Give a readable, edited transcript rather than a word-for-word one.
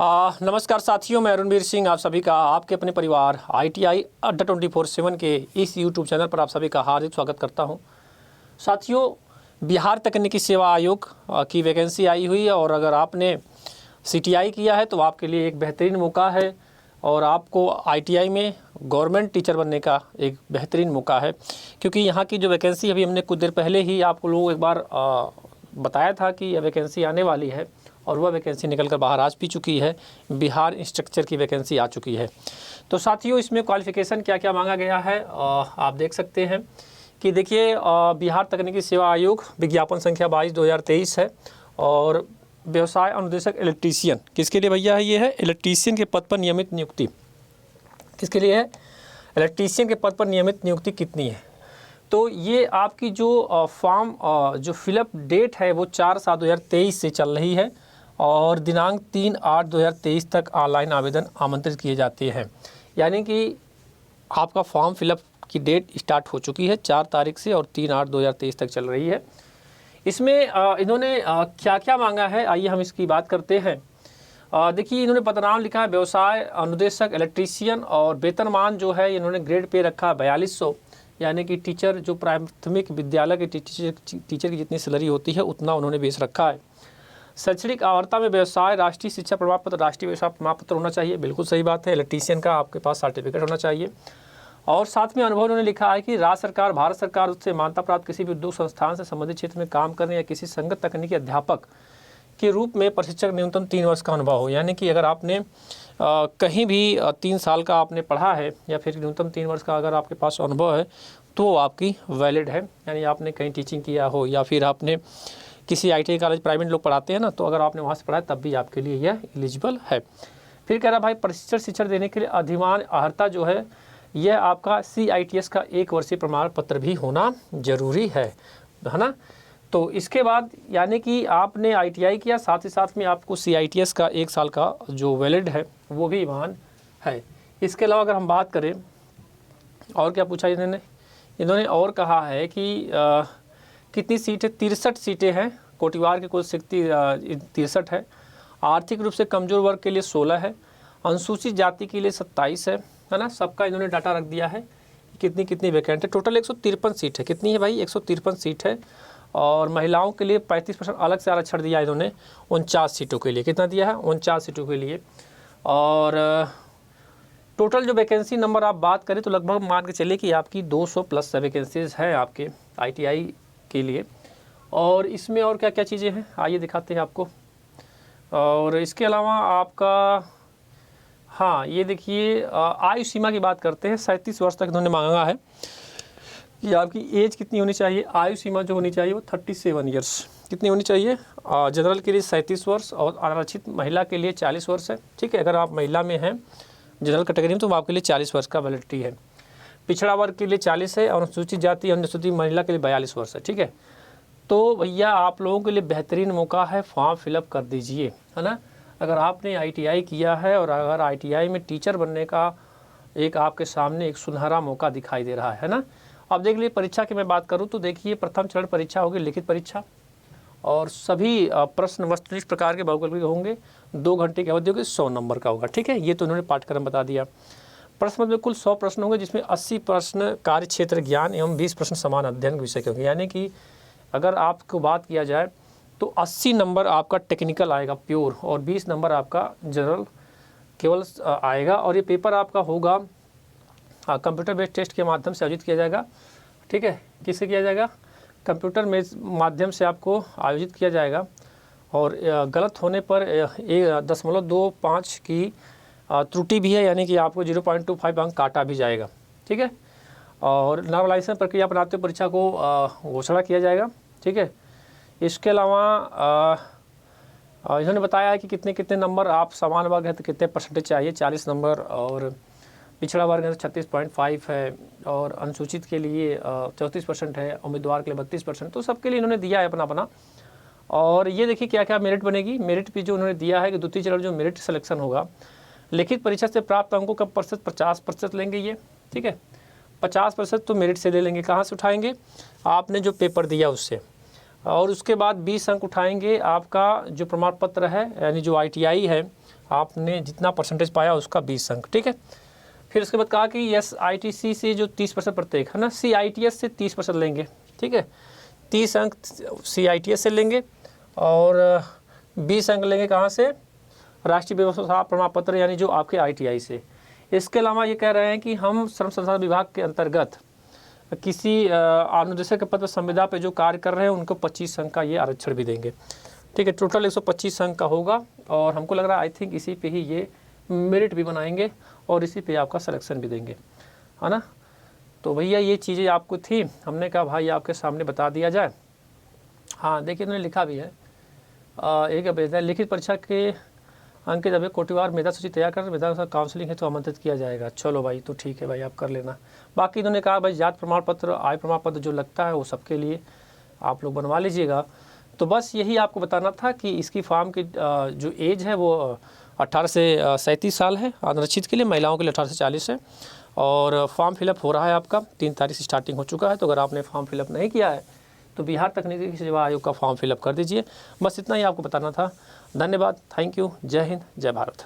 नमस्कार साथियों, मैं रणवीर सिंह आप सभी का आपके अपने परिवार ITI अड्डा 24/7 के इस YouTube चैनल पर आप सभी का हार्दिक स्वागत करता हूं। साथियों, बिहार तकनीकी सेवा आयोग की वैकेंसी आई हुई है और अगर आपने CTI किया है तो आपके लिए एक बेहतरीन मौका है और आपको ITI में गवर्नमेंट टीचर बनने का एक बेहतरीन मौका है, क्योंकि यहाँ की जो वैकेंसी अभी हमने कुछ देर पहले ही आपको लोग एक बार बताया था कि यह वैकेंसी आने वाली है और वह वैकेंसी निकल कर बाहर आ भी चुकी है। बिहार इंस्ट्रक्चर की वैकेंसी आ चुकी है। तो साथियों, इसमें क्वालिफ़िकेशन क्या क्या मांगा गया है आप देख सकते हैं कि देखिए, बिहार तकनीकी सेवा आयोग विज्ञापन संख्या 22/2023 है और व्यवसाय अनुदेशक इलेक्ट्रीशियन किसके लिए भैया है? ये है इलेक्ट्रीशियन के पद पर नियमित नियुक्ति। किसके लिए है? इलेक्ट्रीशियन के पद पर नियमित नियुक्ति कितनी है? तो ये आपकी जो फॉर्म जो फिलअप डेट है वो 4/7/2023 से चल रही है और दिनांक 3/8/2023 तक ऑनलाइन आवेदन आमंत्रित किए जाते हैं। यानी कि आपका फॉर्म फिलअप की डेट स्टार्ट हो चुकी है 4 तारीख से और 3/8/2023 तक चल रही है। इसमें इन्होंने क्या क्या मांगा है, आइए हम इसकी बात करते हैं। देखिए, इन्होंने पदनाम लिखा है व्यवसाय अनुदेशक इलेक्ट्रीशियन और वेतनमान जो है इन्होंने ग्रेड पे रखा 4200, यानी कि टीचर जो प्राथमिक विद्यालय के टीचर की जितनी सैलरी होती है उतना उन्होंने बेस रखा है। शैक्षणिक आवर्ता में व्यवसाय राष्ट्रीय शिक्षा प्रमाण पत्र, राष्ट्रीय व्यवसाय प्रमाण पत्र होना चाहिए। बिल्कुल सही बात है, इलेक्ट्रीशियन का आपके पास सर्टिफिकेट होना चाहिए। और साथ में अनुभव उन्होंने लिखा है कि राज्य सरकार, भारत सरकार उससे मान्यता प्राप्त किसी भी उद्योग संस्थान से संबंधित क्षेत्र में काम करने या किसी संगत तकनीकी अध्यापक के रूप में प्रशिक्षक न्यूनतम 3 वर्ष का अनुभव हो। यानी कि अगर आपने कहीं भी 3 साल का आपने पढ़ा है या फिर न्यूनतम 3 वर्ष का अगर आपके पास अनुभव है तो आपकी वैलिड है। यानी आपने कहीं टीचिंग किया हो या फिर आपने किसी ITI कॉलेज, प्राइवेट लोग पढ़ाते हैं ना, तो अगर आपने वहाँ से पढ़ा है तब भी आपके लिए यह एलिजिबल है। फिर कह रहा भाई, प्रशिक्षण शिक्षण देने के लिए अधिमान अर्हता जो है यह आपका CITS का 1 वर्षीय प्रमाण पत्र भी होना जरूरी है ना। तो इसके बाद यानी कि आपने ITI किया, साथ ही साथ में आपको CITS का 1 साल का जो वैलिड है वो भी मान है। इसके अलावा अगर हम बात करें और क्या पूछा इन्होंने और कहा है कि कितनी सीटें? 63 सीटें हैं। कोटिवार की कुल 63 है। आर्थिक रूप से कमज़ोर वर्ग के लिए 16 है। अनुसूचित जाति के लिए 27 है ना। सबका इन्होंने डाटा रख दिया है कितनी कितनी वैकेंट है। टोटल 153 सीट है। कितनी है भाई? 153 सीट है। और महिलाओं के लिए 35% अलग से आरक्षण दिया इन्होंने 49 सीटों के लिए। कितना दिया है? 49 सीटों के लिए। और टोटल जो वैकेंसी नंबर आप बात करें तो लगभग मान के चलिए कि आपकी 200 प्लस वैकेंसीज हैं आपके ITI के लिए। और इसमें और क्या क्या चीज़ें हैं आइए दिखाते हैं आपको। और इसके अलावा आपका, हाँ ये देखिए, आयु सीमा की बात करते हैं। 37 वर्ष तक इन्होंने मांगा है कि आपकी एज कितनी होनी चाहिए। आयु सीमा जो होनी चाहिए वो 37 ईयर्स कितनी होनी चाहिए। जनरल के लिए 37 वर्ष और आरक्षित महिला के लिए 40 वर्ष है। ठीक है, अगर आप महिला में हैं जनरल कैटेगरी में तो आपके लिए 40 वर्ष का वैलिडिटी है। पिछड़ा वर्ग के लिए 40 है और अनुसूचित जाति अनुसूचित महिला के लिए 42 वर्ष है। ठीक है, तो भैया आप लोगों के लिए बेहतरीन मौका है, फॉर्म फिलअप कर दीजिए, है ना। अगर आपने ITI किया है और अगर ITI में टीचर बनने का एक आपके सामने एक सुनहरा मौका दिखाई दे रहा है ना। अब देख लीजिए, परीक्षा की मैं बात करूँ तो देखिए, प्रथम चरण परीक्षा होगी लिखित परीक्षा और सभी प्रश्न वस्तुनिष्ठ प्रकार के बहुकल्पिक होंगे। 2 घंटे की अवधि होगी, 100 नंबर का होगा। ठीक है, ये तो उन्होंने पाठ्यक्रम बता दिया। प्रश्न में कुल 100 प्रश्न होंगे जिसमें 80 प्रश्न कार्य क्षेत्र ज्ञान एवं 20 प्रश्न समान अध्ययन के विषय के होंगे। यानी कि अगर आपको बात किया जाए तो 80 नंबर आपका टेक्निकल आएगा प्योर और 20 नंबर आपका जनरल केवल आएगा। और ये पेपर आपका होगा कंप्यूटर बेस्ड टेस्ट के माध्यम से आयोजित किया जाएगा। ठीक है, किससे किया जाएगा? कंप्यूटर में माध्यम से आपको आयोजित किया जाएगा। और गलत होने पर 0.25 की त्रुटि भी है, यानी कि आपको 0.25 अंक काटा भी जाएगा। ठीक है, और नॉर्मलाइजेशन प्रक्रिया बनाते हुए परीक्षा को घोषणा किया जाएगा। ठीक है, इसके अलावा इन्होंने बताया है कि कितने कितने नंबर आप समान वर्ग है तो कितने परसेंटेज चाहिए। 40 नंबर और पिछड़ा वर्ग है तो 36.5 है और अनुसूचित के लिए 34% है, उम्मीदवार के लिए 32%। तो सबके लिए इन्होंने दिया है अपना अपना। और ये देखिए क्या क्या मेरिट बनेगी। मेरिट भी जो उन्होंने दिया है कि द्वितीय चरण जो मेरिट सिलेक्शन होगा, लिखित परीक्षा से प्राप्त अंकों का प्रतिशत 50% लेंगे ये। ठीक है, 50% तो मेरिट से ले लेंगे। कहाँ से उठाएंगे? आपने जो पेपर दिया उससे। और उसके बाद 20 अंक उठाएंगे आपका जो प्रमाण पत्र है, यानी जो ITI है आपने जितना परसेंटेज पाया उसका 20 अंक, ठीक है। फिर उसके बाद कहा कि SITC से जो 30% प्रत्येक है ना, CITS से 30% लेंगे, ठीक है। 30 अंक CITS से लेंगे और 20 अंक लेंगे कहाँ से, राष्ट्रीय व्यवस्था प्रमाण पत्र यानी जो आपके ITI से। इसके अलावा ये कह रहे हैं कि हम श्रम संसाधन विभाग के अंतर्गत किसी अनुदेशक के पद पर संविदा पे जो कार्य कर रहे हैं उनको 25 अंक का ये आरक्षण भी देंगे, ठीक है। टोटल 125 अंक का होगा और हमको लग रहा है आई थिंक इसी पे ही ये मेरिट भी बनाएंगे और इसी पे आपका सिलेक्शन भी देंगे, है ना। तो भैया ये चीज़ें आपको थी, हमने कहा भाई आपके सामने बता दिया जाए। हाँ देखिए उन्होंने लिखा भी है एक लिखित परीक्षा के अंकित अभी कोटिवार मेधा सूची तैयार कर मेधा काउंसलिंग है तो आमंत्रित किया जाएगा। चलो भाई तो ठीक है भाई, आप कर लेना। बाकी इन्होंने कहा भाई जात प्रमाण पत्र आय प्रमाण पत्र जो लगता है वो सबके लिए आप लोग बनवा लीजिएगा। तो बस यही आपको बताना था कि इसकी फॉर्म की जो एज है वो 18 से 37 साल है आरक्षित के लिए, महिलाओं के लिए 18 से 40 है। और फॉर्म फिलअप हो रहा है आपका 3 तारीख से स्टार्टिंग हो चुका है। तो अगर आपने फॉर्म फिलअप नहीं किया है तो बिहार तकनीकी सेवा आयोग का फॉर्म फिलअप कर दीजिए। बस इतना ही आपको बताना था। धन्यवाद, थैंक यू, जय हिंद, जय भारत।